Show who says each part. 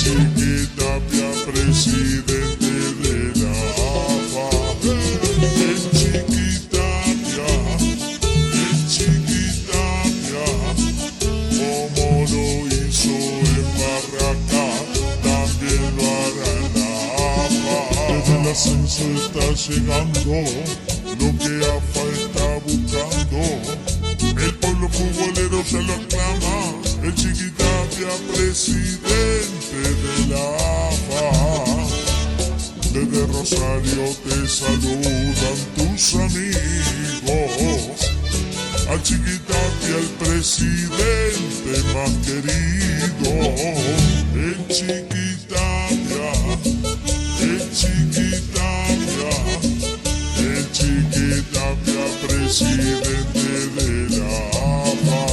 Speaker 1: Chiquitapia, presidente de la AFA. El Chiquitapia, como lo hizo en Barraca, también lo hará en la AFA. Desde el ascenso está llegando lo que AFA está buscando. El pueblo futbolero ya lo aclama. El Chiquitapia, presidente de la AFA. Desde Rosario te saludan tus amigos. Al Chiquitapia, el presidente más querido. El Chiquitapia, presidente de la AFA.